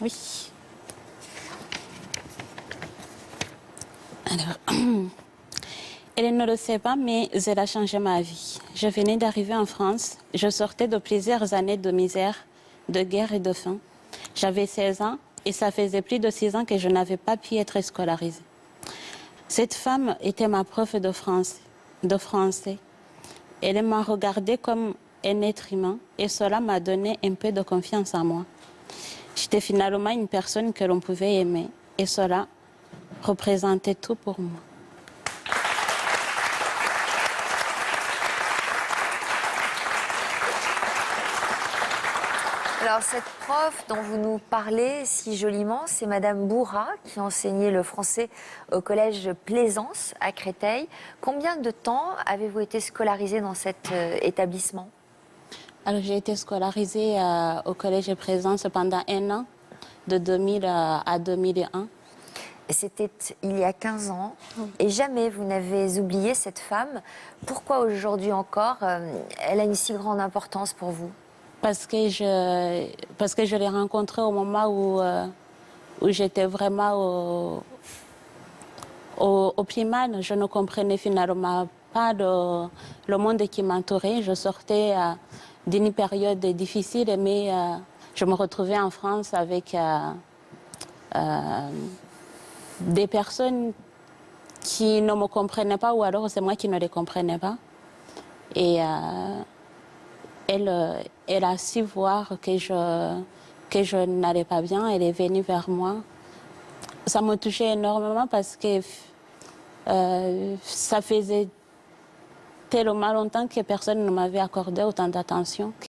Oui. Alors, elle ne le sait pas, mais elle a changé ma vie. Je venais d'arriver en France. Je sortais de plusieurs années de misère, de guerre et de faim. J'avais 16 ans et ça faisait plus de 6 ans que je n'avais pas pu être scolarisée. Cette femme était ma prof de français. Elle m'a regardée comme un être humain et cela m'a donné un peu de confiance en moi. J'étais finalement une personne que l'on pouvait aimer et cela représentait tout pour moi. Alors, cette prof dont vous nous parlez si joliment, c'est Madame Bourra, qui enseignait le français au collège Plaisance à Créteil. Combien de temps avez-vous été scolarisée dans cet établissement? Alors, j'ai été scolarisée au collège Plaisance pendant 1 an, de 2000 à 2001. C'était il y a 15 ans, et jamais vous n'avez oublié cette femme. Pourquoi aujourd'hui encore elle a une si grande importance pour vous? Parce que je l'ai rencontrée au moment où j'étais vraiment au primaire. Je ne comprenais finalement pas le monde qui m'entourait. Je sortais d'une période difficile, mais je me retrouvais en France avec des personnes qui ne me comprenaient pas, ou alors c'est moi qui ne les comprenais pas. Et elle a su voir que je n'allais pas bien. Elle est venue vers moi. Ça me touchait énormément parce que ça faisait tellement longtemps que personne ne m'avait accordé autant d'attention.